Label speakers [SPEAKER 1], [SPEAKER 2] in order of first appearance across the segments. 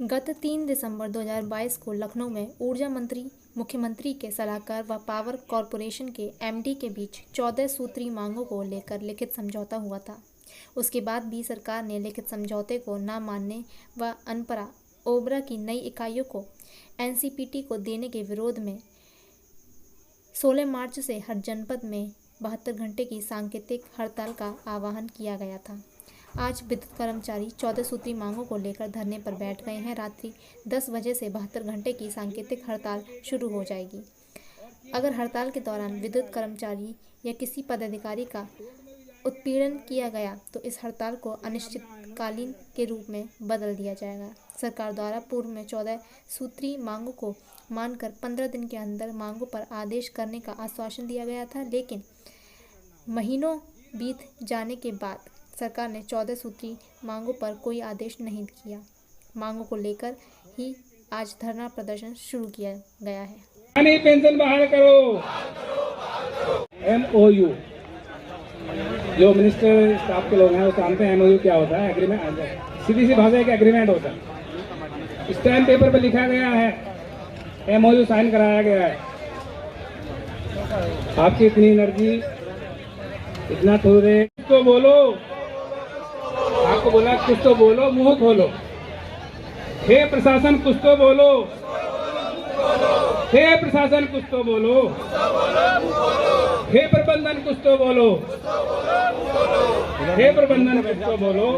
[SPEAKER 1] गत 3 दिसंबर 2022 को लखनऊ में ऊर्जा मंत्री, मुख्यमंत्री के सलाहकार व पावर कॉरपोरेशन के एमडी के बीच 14 सूत्री मांगों को लेकर लिखित समझौता हुआ था। उसके बाद भी सरकार ने लिखित समझौते को न मानने व अनपरा ओबरा की नई इकाइयों को एनसीपीटी को देने के विरोध में 16 मार्च से हर जनपद में 72 घंटे की सांकेतिक हड़ताल का आह्वान किया गया था। आज विद्युत कर्मचारी 14 सूत्री मांगों को लेकर धरने पर बैठ गए हैं। रात्रि 10 बजे से 72 घंटे की सांकेतिक हड़ताल शुरू हो जाएगी। अगर हड़ताल के दौरान विद्युत कर्मचारी या किसी पदाधिकारी का उत्पीड़न किया गया तो इस हड़ताल को अनिश्चितकालीन के रूप में बदल दिया जाएगा। सरकार द्वारा पूर्व में 14 सूत्री मांगों को मानकर 15 दिन के अंदर मांगों पर आदेश करने का आश्वासन दिया गया था, लेकिन महीनों बीत जाने के बाद सरकार ने 14 सूत्री मांगों पर कोई आदेश नहीं किया। मांगों को लेकर ही आज धरना प्रदर्शन शुरू किया गया है।
[SPEAKER 2] पेंशन बहाल करो। MOU जो मिनिस्टर स्टाफ के लोग हैं वो जानते हैं MOU क्या होता है। एग्रीमेंट सीधी सी भाषा का एग्रीमेंट होता है। स्टैम्प पेपर पर लिखा गया है, MOU साइन कराया गया है। आपकी इतनी एनर्जी, इतना थोड़े तो बोलो, आपको बोला कुछ तो बोलो, मुंह खोलो। हे प्रशासन कुछ तो बोलो, हे प्रशासन कुछ तो बोलो, हे प्रबंधन कुछ तो बोलो, हे प्रबंधन कुछ तो बोलो।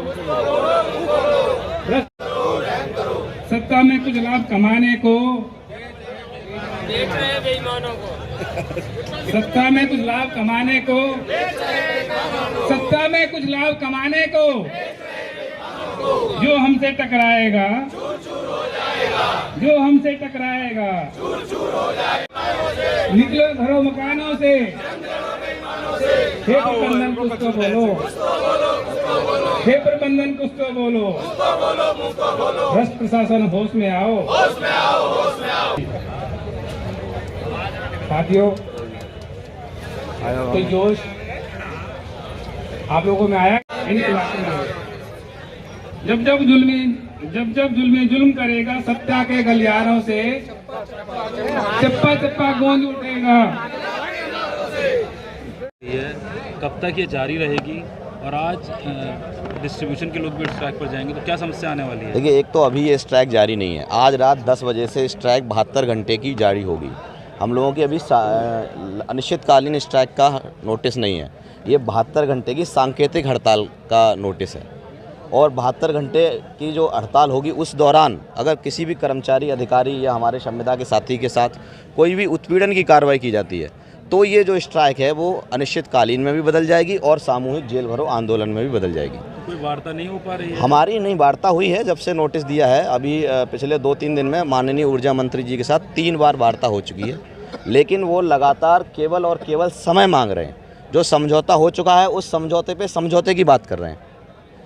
[SPEAKER 2] सत्ता में कुछ लाभ कमाने को, सत्ता में कुछ लाभ कमाने को, सत्ता में कुछ लाभ कमाने को जो हमसे टकराएगा, जो हमसे टकराएगा, निकलो घरों मकानों से। हे प्रबंधन कुछ तो बोलो, हे प्रबंधन कुछ तो बोलो। भ्रष्ट प्रशासन होश में आओ। साथियों, तो जोश आप लोगों में आया इन इलाकों में। जब जब जुल्मी जुल्म करेगा, सत्ता के गलियारों से चप्पा चप्पा गूंज उठेगा।
[SPEAKER 3] कब तक ये जारी रहेगी? और आज डिस्ट्रीब्यूशन के लोग भी स्ट्राइक पर जाएंगे, तो क्या समस्या आने वाली है?
[SPEAKER 4] देखिए, एक तो अभी ये स्ट्राइक जारी नहीं है। आज रात 10 बजे से स्ट्राइक 72 घंटे की जारी होगी। हम लोगों की अभी अनिश्चितकालीन स्ट्राइक का नोटिस नहीं है। ये 72 घंटे की सांकेतिक हड़ताल का नोटिस है। और 72 घंटे की जो हड़ताल होगी, उस दौरान अगर किसी भी कर्मचारी, अधिकारी या हमारे संविदा के साथी के साथ कोई भी उत्पीड़न की कार्रवाई की जाती है, तो ये जो स्ट्राइक है वो अनिश्चितकालीन में भी बदल जाएगी और सामूहिक जेल भरो आंदोलन में भी बदल जाएगी।
[SPEAKER 3] तो कोई वार्ता नहीं हो पा रही है?
[SPEAKER 4] हमारी नहीं वार्ता हुई है जब से नोटिस दिया है। अभी पिछले 2-3 दिन में माननीय ऊर्जा मंत्री जी के साथ 3 बार वार्ता हो चुकी है, लेकिन वो लगातार केवल और केवल समय मांग रहे हैं। जो समझौता हो चुका है उस समझौते पे समझौते की बात कर रहे हैं।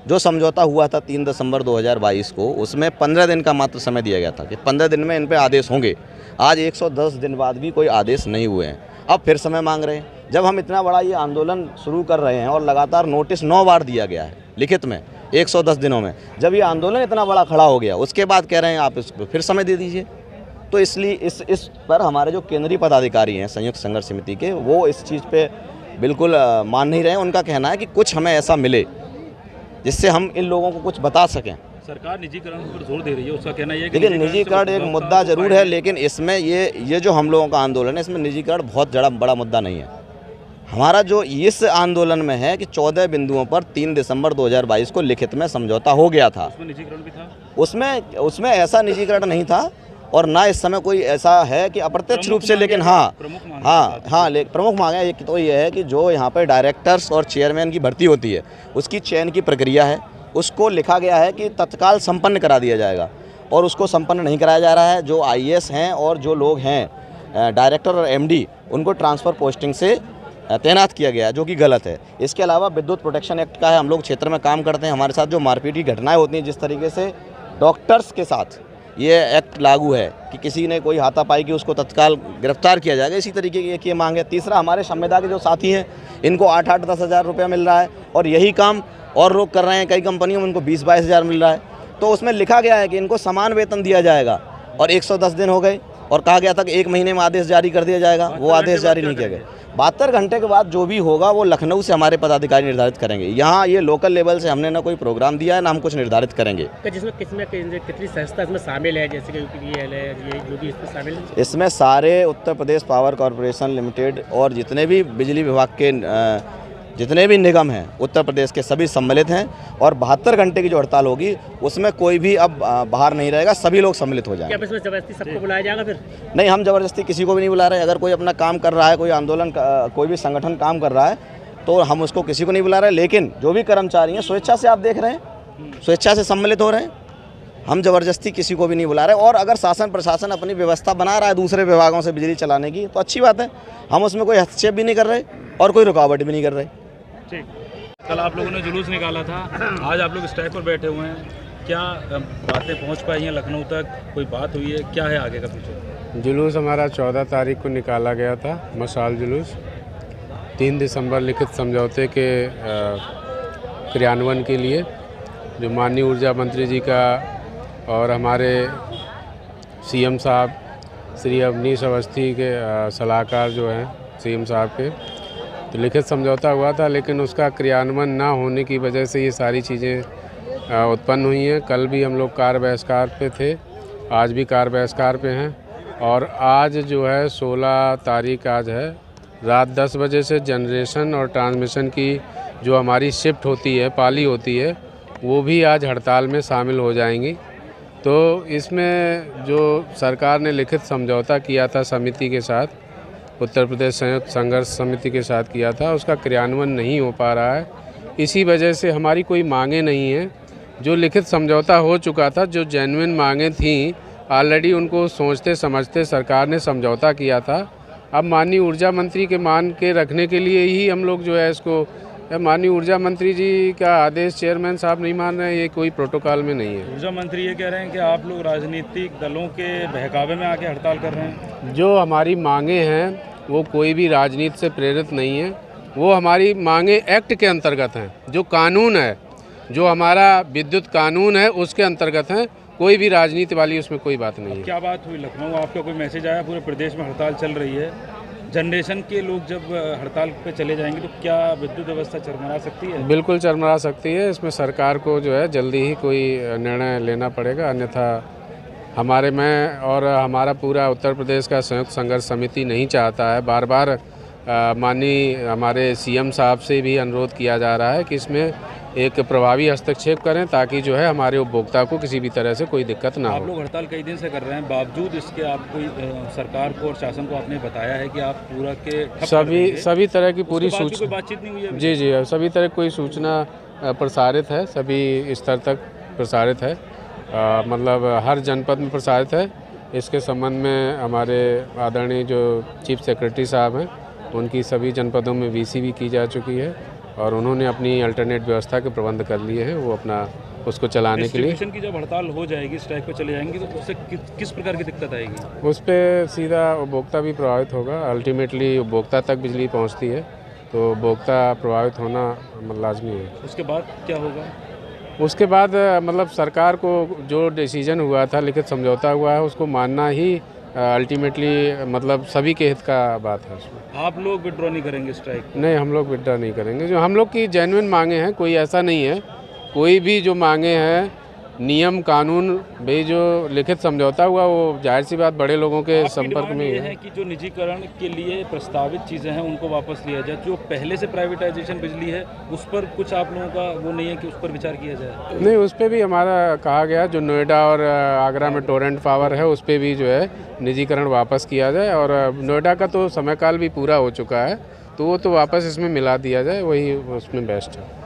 [SPEAKER 4] जो समझौता हुआ था 3 दिसंबर 2022 को, उसमें 15 दिन का मात्र समय दिया गया था कि 15 दिन में इन पे आदेश होंगे। आज 110 दिन बाद भी कोई आदेश नहीं हुए हैं। अब फिर समय मांग रहे हैं। जब हम इतना बड़ा ये आंदोलन शुरू कर रहे हैं और लगातार नोटिस 9 बार दिया गया है लिखित में 110 दिनों में, जब ये आंदोलन इतना बड़ा खड़ा हो गया, उसके बाद कह रहे हैं आप इस पर फिर समय दे दीजिए। तो इसलिए इस पर हमारे जो केंद्रीय पदाधिकारी हैं संयुक्त संघर्ष समिति के, वो इस चीज़ पे बिल्कुल मान नहीं रहे हैं। उनका कहना है कि कुछ हमें ऐसा मिले जिससे हम इन लोगों को कुछ बता सकें।
[SPEAKER 3] सरकार निजीकरण पर जोर दे रही है, उसका कहना है कि
[SPEAKER 4] लेकिन निजीकरण एक मुद्दा जरूर है, लेकिन इसमें ये जो हम लोगों का आंदोलन है, इसमें निजीकरण बहुत बड़ा मुद्दा नहीं है। हमारा जो इस आंदोलन में है कि 14 बिंदुओं पर 3 दिसंबर 2022 को लिखित में समझौता हो गया था।
[SPEAKER 3] उसमें निजीकरण भी था?
[SPEAKER 4] उसमें ऐसा निजीकरण नहीं था और ना इस समय कोई ऐसा है कि अप्रत्यक्ष रूप से, लेकिन हाँ प्रमुख मांग है। एक तो ये है कि जो यहाँ पर डायरेक्टर्स और चेयरमैन की भर्ती होती है, उसकी चयन की प्रक्रिया है, उसको लिखा गया है कि तत्काल संपन्न करा दिया जाएगा, और उसको संपन्न नहीं कराया जा रहा है। जो IAS हैं और जो लोग हैं डायरेक्टर और MD, उनको ट्रांसफ़र पोस्टिंग से तैनात किया गया है, जो कि गलत है। इसके अलावा विद्युत प्रोटेक्शन एक्ट का है, हम लोग क्षेत्र में काम करते हैं, हमारे साथ जो मारपीट की घटनाएं होती हैं, जिस तरीके से डॉक्टर्स के साथ ये एक्ट लागू है कि किसी ने कोई हाथापाई की उसको तत्काल गिरफ्तार किया जाएगा, इसी तरीके की एक ये मांग है। तीसरा, हमारे संविदा के जो साथी हैं इनको 8-10 हज़ार रुपया मिल रहा है और यही काम और लोग कर रहे हैं। कई कंपनियों में उनको 20-22 हज़ार मिल रहा है। तो उसमें लिखा गया है कि इनको समान वेतन दिया जाएगा और 110 दिन हो गए और कहा गया था कि 1 महीने में आदेश जारी कर दिया जाएगा, वो आदेश जारी नहीं किया गया। 72 घंटे के बाद जो भी होगा वो लखनऊ से हमारे पदाधिकारी निर्धारित करेंगे। यहाँ ये लोकल लेवल से हमने ना कोई प्रोग्राम दिया है ना हम कुछ निर्धारित करेंगे।
[SPEAKER 5] जिसमें कितनी संस्था इसमें शामिल है, जैसे कि यूपीपीएल है, ये जो भी इसमें शामिल है?
[SPEAKER 4] इसमें सारे Uttar Pradesh power corporation limited और जितने भी बिजली विभाग के जितने भी निगम हैं उत्तर प्रदेश के सभी सम्मिलित हैं और 72 घंटे की जो हड़ताल होगी उसमें कोई भी अब बाहर नहीं रहेगा, सभी लोग सम्मिलित हो जाएंगे।
[SPEAKER 5] क्या इसमें जबरदस्ती सबको बुलाया जाएगा फिर?
[SPEAKER 4] नहीं, हम जबरदस्ती किसी को भी नहीं बुला रहे। अगर कोई अपना काम कर रहा है, कोई आंदोलन कोई भी संगठन काम कर रहा है तो हम उसको किसी को नहीं बुला रहे, लेकिन जो भी कर्मचारी हैं स्वेच्छा से, आप देख रहे हैं स्वेच्छा से सम्मिलित हो रहे हैं। हम जबरदस्ती किसी को भी नहीं बुला रहे और अगर शासन प्रशासन अपनी व्यवस्था बना रहा है दूसरे विभागों से बिजली चलाने की तो अच्छी बात है, हम उसमें कोई हस्तक्षेप भी नहीं कर रहे और कोई रुकावट भी नहीं कर रहे।
[SPEAKER 3] ठीक, कल आप लोगों ने जुलूस निकाला था, आज आप लोग स्ट्राइक पर बैठे हुए हैं, क्या बातें पहुंच पाई हैं लखनऊ तक, कोई बात हुई है, क्या है आगे का फ्यूचर?
[SPEAKER 6] जुलूस हमारा 14 तारीख को निकाला गया था, मशाल जुलूस। 3 दिसंबर लिखित समझौते के क्रियान्वयन के लिए जो माननीय ऊर्जा मंत्री जी का और हमारे सीएम साहब श्री अवनीश अवस्थी के सलाहकार जो हैं सीएम साहब के, तो लिखित समझौता हुआ था, लेकिन उसका क्रियान्वयन ना होने की वजह से ये सारी चीज़ें उत्पन्न हुई हैं। कल भी हम लोग कार्य बहिष्कार पे थे, आज भी कार्य बहिष्कार पे हैं और आज जो है 16 तारीख आज है, रात 10 बजे से जनरेशन और ट्रांसमिशन की जो हमारी शिफ्ट होती है, पाली होती है, वो भी आज हड़ताल में शामिल हो जाएंगी। तो इसमें जो सरकार ने लिखित समझौता किया था समिति के साथ, उत्तर प्रदेश संयुक्त संघर्ष समिति के साथ किया था, उसका क्रियान्वयन नहीं हो पा रहा है। इसी वजह से हमारी कोई मांगें नहीं हैं। जो लिखित समझौता हो चुका था, जो जेन्युइन मांगें थीं, ऑलरेडी उनको सोचते समझते सरकार ने समझौता किया था। अब माननीय ऊर्जा मंत्री के मान के रखने के लिए ही हम लोग जो है इसको, माननीय ऊर्जा मंत्री जी का आदेश चेयरमैन साहब नहीं मान रहे हैं, ये कोई प्रोटोकॉल में नहीं है।
[SPEAKER 3] ऊर्जा मंत्री ये कह रहे हैं कि आप लोग राजनीतिक दलों के बहकावे में आके हड़ताल कर रहे हैं।
[SPEAKER 6] जो हमारी मांगें हैं वो कोई भी राजनीति से प्रेरित नहीं है, वो हमारी मांगें एक्ट के अंतर्गत हैं, जो कानून है, जो हमारा विद्युत कानून है उसके अंतर्गत हैं, कोई भी राजनीति वाली उसमें कोई बात नहीं है।
[SPEAKER 3] क्या बात हुई लखनऊ, आपका कोई मैसेज आया? पूरे प्रदेश में हड़ताल चल रही है, जनरेशन के लोग जब हड़ताल पे चले जाएंगे तो क्या विद्युत व्यवस्था चरमरा सकती है?
[SPEAKER 6] बिल्कुल चरमरा सकती है। इसमें सरकार को जो है जल्दी ही कोई निर्णय लेना पड़ेगा, अन्यथा हमारे में और हमारा पूरा उत्तर प्रदेश का संयुक्त संघर्ष समिति नहीं चाहता है। बार बार माननीय हमारे सीएम साहब से भी अनुरोध किया जा रहा है कि इसमें एक प्रभावी हस्तक्षेप करें ताकि जो है हमारे उपभोक्ता को किसी भी तरह से कोई दिक्कत ना हो।
[SPEAKER 3] आप लोग हड़ताल कई दिन से कर रहे हैं, बावजूद इसके आप कोई सरकार को और शासन को आपने बताया है कि आप पूरा के
[SPEAKER 6] सभी तरह की पूरी
[SPEAKER 3] सूचना, कोई बातचीत नहीं हुई है?
[SPEAKER 6] जी जी, सभी तरह कोई सूचना प्रसारित है, सभी स्तर तक प्रसारित है, मतलब हर जनपद में प्रसारित है। इसके संबंध में हमारे आदरणीय जो चीफ सेक्रेटरी साहब हैं उनकी सभी जनपदों में वीसी भी की जा चुकी है और उन्होंने अपनी अल्टरनेट व्यवस्था के प्रबंध कर लिए हैं, वो अपना उसको चलाने के लिए।
[SPEAKER 3] डिस्ट्रीब्यूशन की जब हड़ताल हो जाएगी, स्ट्राइक पर चले जाएंगे, तो उससे किस प्रकार की दिक्कत आएगी?
[SPEAKER 6] उस पर सीधा उपभोक्ता भी प्रभावित होगा। अल्टीमेटली उपभोक्ता तक बिजली पहुंचती है तो उपभोक्ता प्रभावित होना लाजमी है।
[SPEAKER 3] उसके बाद क्या होगा?
[SPEAKER 6] उसके बाद मतलब सरकार को जो डिसीजन हुआ था, लिखित समझौता हुआ है, उसको मानना ही अल्टीमेटली मतलब सभी के हित का बात है। उसमें आप लोग विड्रॉ नहीं करेंगे स्ट्राइक? नहीं, हम लोग विड्रॉ नहीं करेंगे। जो हम लोग की जेन्युइन मांगे हैं, कोई ऐसा नहीं है, कोई भी जो मांगे हैं नियम कानून भी जो लिखित समझौता हुआ वो जाहिर सी बात बड़े लोगों के संपर्क में
[SPEAKER 3] ये है कि जो निजीकरण के लिए प्रस्तावित चीज़ें हैं उनको वापस लिया जाए। जो पहले से प्राइवेटाइजेशन बिजली है उस पर कुछ आप लोगों का वो नहीं है कि उस पर विचार किया जाए?
[SPEAKER 6] नहीं, उस पर भी हमारा कहा गया, जो नोएडा और आगरा में टोरेंट पावर है उस पर भी जो है निजीकरण वापस किया जाए और नोएडा का तो समय काल भी पूरा हो चुका है तो वो तो वापस इसमें मिला दिया जाए, वही उसमें बेस्ट है।